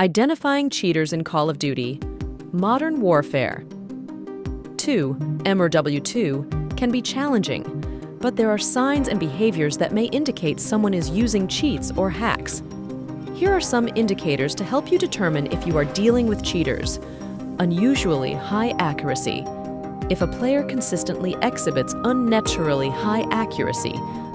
Identifying cheaters in Call of Duty. Modern Warfare. 2. MRW2 can be challenging, but there are signs and behaviors that may indicate someone is using cheats or hacks. Here are some indicators to help you determine if you are dealing with cheaters. Unusually high accuracy. If a player consistently exhibits unnaturally high accuracy,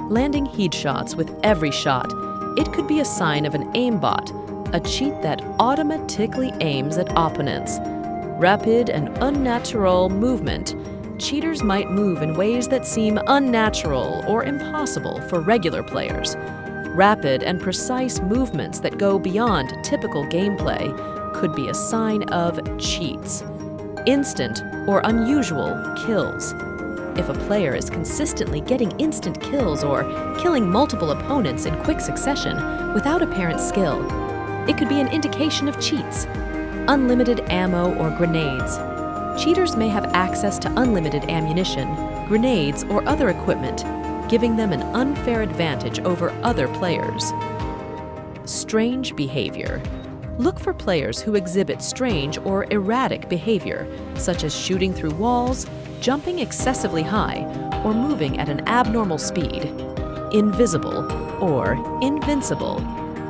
landing headshots with every shot, it could be a sign of an aimbot, a cheat that automatically aims at opponents. Rapid and unnatural movement. Cheaters might move in ways that seem unnatural or impossible for regular players. Rapid and precise movements that go beyond typical gameplay could be a sign of cheats. Instant or unusual kills. If a player is consistently getting instant kills or killing multiple opponents in quick succession without apparent skill, it could be an indication of cheats. Unlimited ammo or grenades. Cheaters may have access to unlimited ammunition, grenades, or other equipment, giving them an unfair advantage over other players. Strange behavior. Look for players who exhibit strange or erratic behavior, such as shooting through walls, jumping excessively high, or moving at an abnormal speed. Invisible or invincible.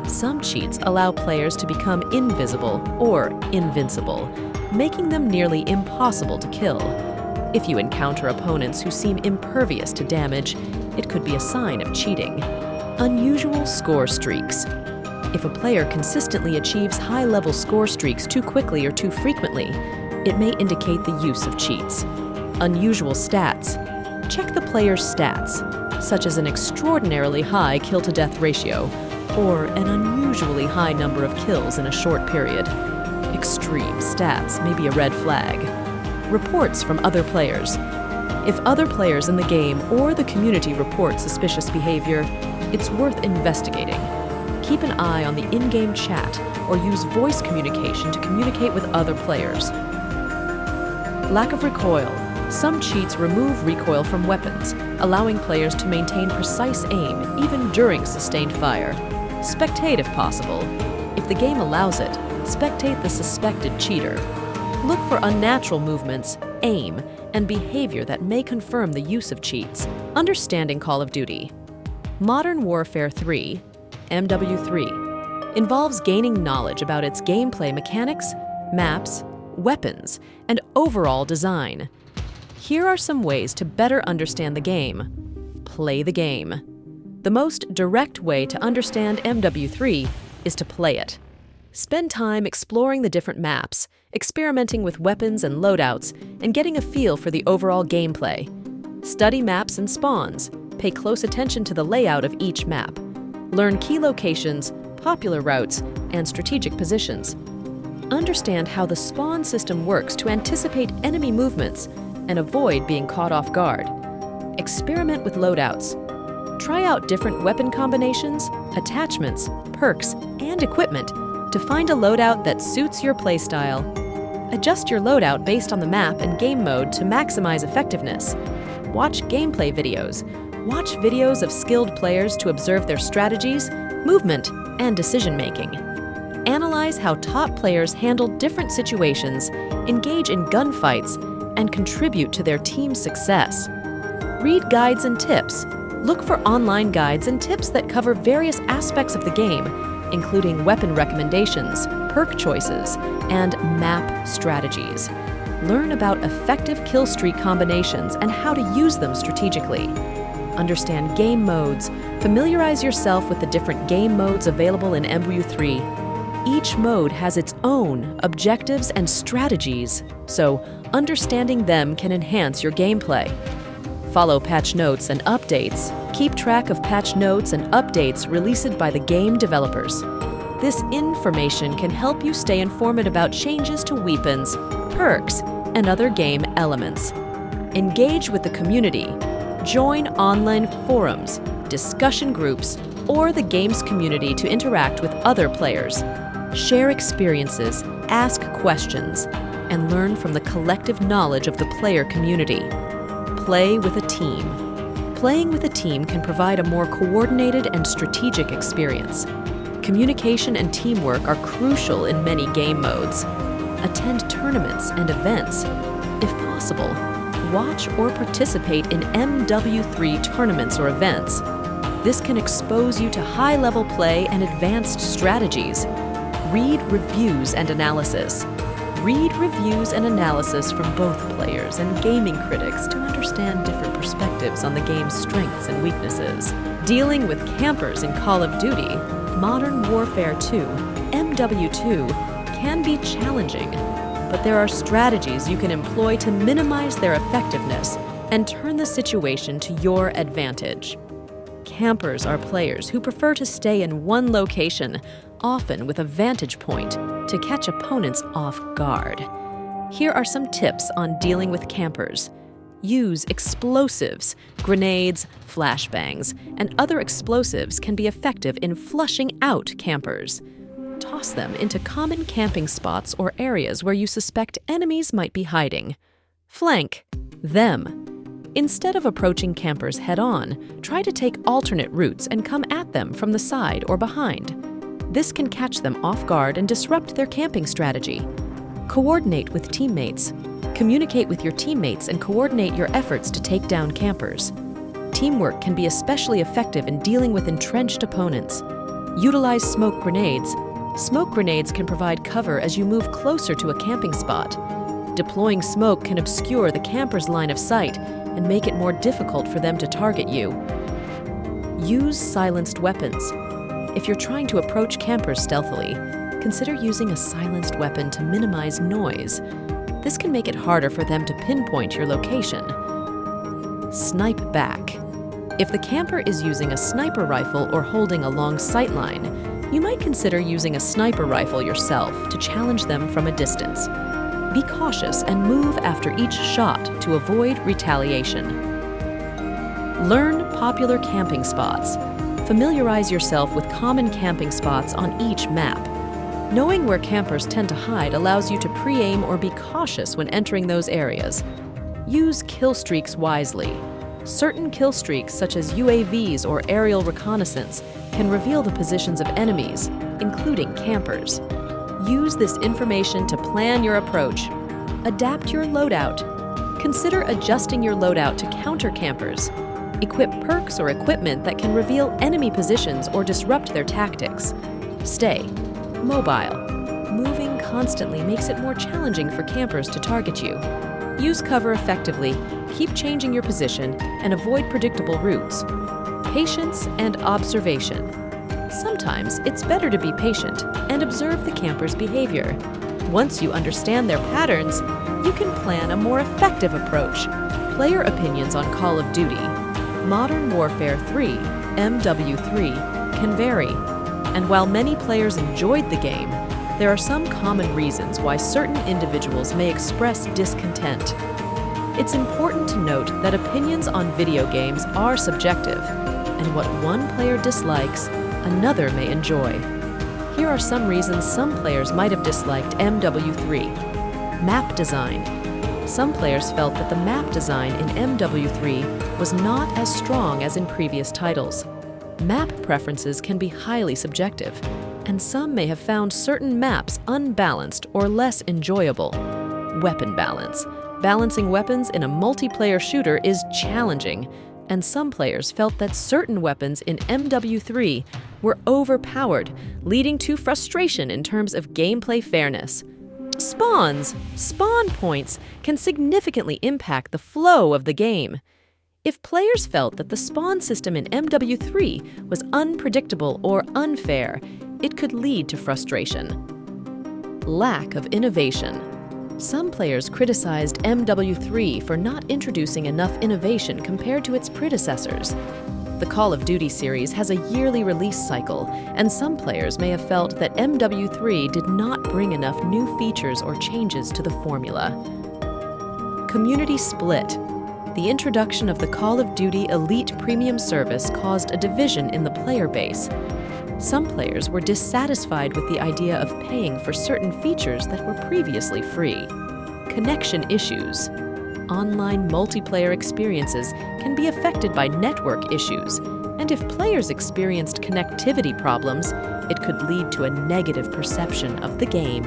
Some cheats allow players to become invisible or invincible, making them nearly impossible to kill. If you encounter opponents who seem impervious to damage, it could be a sign of cheating. Unusual score streaks. If a player consistently achieves high-level score streaks too quickly or too frequently, it may indicate the use of cheats. Unusual stats. Check the player's stats, such as an extraordinarily high kill-to-death ratio or an unusually high number of kills in a short period. Extreme stats may be a red flag. Reports from other players. If other players in the game or the community report suspicious behavior, it's worth investigating. Keep an eye on the in-game chat or use voice communication to communicate with other players. Lack of recoil. Some cheats remove recoil from weapons, allowing players to maintain precise aim even during sustained fire. Spectate if possible. If the game allows it, spectate the suspected cheater. Look for unnatural movements, aim, and behavior that may confirm the use of cheats. Understanding Call of Duty. Modern Warfare 3, MW3, involves gaining knowledge about its gameplay mechanics, maps, weapons, and overall design. Here are some ways to better understand the game. Play the game. The most direct way to understand MW3 is to play it. Spend time exploring the different maps, experimenting with weapons and loadouts, and getting a feel for the overall gameplay. Study maps and spawns. Pay close attention to the layout of each map. Learn key locations, popular routes, and strategic positions. Understand how the spawn system works to anticipate enemy movements and avoid being caught off guard. Experiment with loadouts. Try out different weapon combinations, attachments, perks, and equipment to find a loadout that suits your playstyle. Adjust your loadout based on the map and game mode to maximize effectiveness. Watch gameplay videos. Watch videos of skilled players to observe their strategies, movement, and decision-making. Analyze how top players handle different situations, engage in gunfights, and contribute to their team's success. Read guides and tips. Look for online guides and tips that cover various aspects of the game, including weapon recommendations, perk choices, and map strategies. Learn about effective kill streak combinations and how to use them strategically. Understand game modes. Familiarize yourself with the different game modes available in MW3. Each mode has its own objectives and strategies, so understanding them can enhance your gameplay. Follow patch notes and updates. Keep track of patch notes and updates released by the game developers. This information can help you stay informed about changes to weapons, perks, and other game elements. Engage with the community. Join online forums, discussion groups, or the game's community to interact with other players. Share experiences, ask questions, and learn from the collective knowledge of the player community. Play with a team. Playing with a team can provide a more coordinated and strategic experience. Communication and teamwork are crucial in many game modes. Attend tournaments and events. If possible, watch or participate in MW3 tournaments or events. This can expose you to high-level play and advanced strategies. Read reviews and analysis. Read reviews and analysis from both players and gaming critics to understand different perspectives on the game's strengths and weaknesses. Dealing with campers in Call of Duty, Modern Warfare 2, MW2, can be challenging, but there are strategies you can employ to minimize their effectiveness and turn the situation to your advantage. Campers are players who prefer to stay in one location, often with a vantage point, to catch opponents off guard. Here are some tips on dealing with campers. Use explosives. Grenades, flashbangs, and other explosives can be effective in flushing out campers. Toss them into common camping spots or areas where you suspect enemies might be hiding. Flank them. Instead of approaching campers head-on, try to take alternate routes and come at them from the side or behind. This can catch them off guard and disrupt their camping strategy. Coordinate with teammates. Communicate with your teammates and coordinate your efforts to take down campers. Teamwork can be especially effective in dealing with entrenched opponents. Utilize smoke grenades. Smoke grenades can provide cover as you move closer to a camping spot. Deploying smoke can obscure the camper's line of sight and make it more difficult for them to target you. Use silenced weapons. If you're trying to approach campers stealthily, consider using a silenced weapon to minimize noise. This can make it harder for them to pinpoint your location. Snipe back. If the camper is using a sniper rifle or holding a long sight line, you might consider using a sniper rifle yourself to challenge them from a distance. Be cautious and move after each shot to avoid retaliation. Learn popular camping spots. Familiarize yourself with common camping spots on each map. Knowing where campers tend to hide allows you to pre-aim or be cautious when entering those areas. Use kill streaks wisely. Certain kill streaks, such as UAVs or aerial reconnaissance, can reveal the positions of enemies, including campers. Use this information to plan your approach. Adapt your loadout. Consider adjusting your loadout to counter campers. Equip perks or equipment that can reveal enemy positions or disrupt their tactics. Stay mobile. Moving constantly makes it more challenging for campers to target you. Use cover effectively, keep changing your position, and avoid predictable routes. Patience and observation. Sometimes it's better to be patient and observe the camper's behavior. Once you understand their patterns, you can plan a more effective approach. Player opinions on Call of Duty, Modern Warfare 3, MW3, can vary. And while many players enjoyed the game, there are some common reasons why certain individuals may express discontent. It's important to note that opinions on video games are subjective, and what one player dislikes, another may enjoy. Here are some reasons some players might have disliked MW3. Map design. Some players felt that the map design in MW3 was not as strong as in previous titles. Map preferences can be highly subjective, and some may have found certain maps unbalanced or less enjoyable. Weapon balance. Balancing weapons in a multiplayer shooter is challenging, and some players felt that certain weapons in MW3 were overpowered, leading to frustration in terms of gameplay fairness. Spawns, spawn points, can significantly impact the flow of the game. If players felt that the spawn system in MW3 was unpredictable or unfair, it could lead to frustration. Lack of innovation. Some players criticized MW3 for not introducing enough innovation compared to its predecessors. The Call of Duty series has a yearly release cycle, and some players may have felt that MW3 did not bring enough new features or changes to the formula. Community split. The introduction of the Call of Duty Elite Premium service caused a division in the player base. Some players were dissatisfied with the idea of paying for certain features that were previously free. Connection issues. Online multiplayer experiences can be affected by network issues, and if players experienced connectivity problems, it could lead to a negative perception of the game.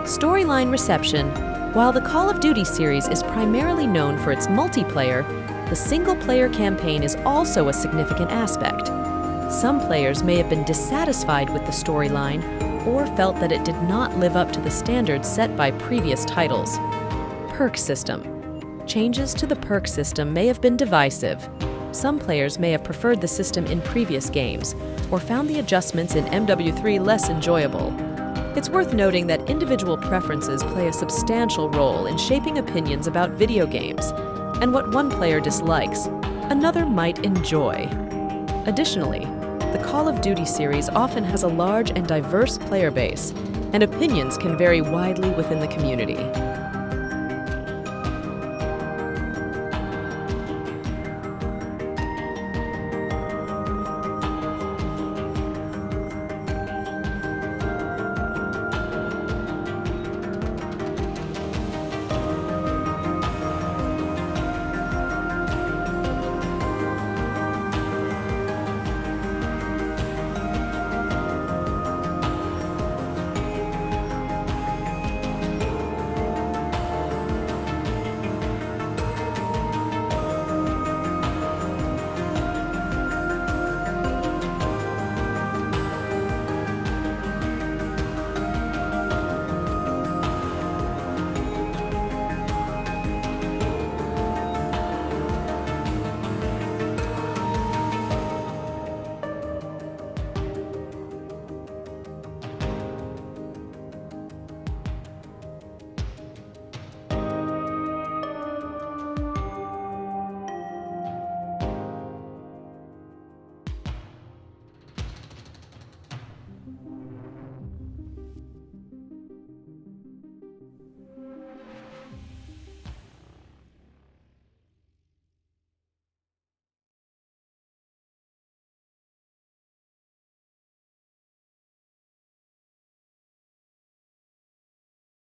Storyline reception. While the Call of Duty series is primarily known for its multiplayer, the single-player campaign is also a significant aspect. Some players may have been dissatisfied with the storyline or felt that it did not live up to the standards set by previous titles. Perk system. Changes to the perk system may have been divisive. Some players may have preferred the system in previous games or found the adjustments in MW3 less enjoyable. It's worth noting that individual preferences play a substantial role in shaping opinions about video games, and what one player dislikes, another might enjoy. Additionally, the Call of Duty series often has a large and diverse player base, and opinions can vary widely within the community.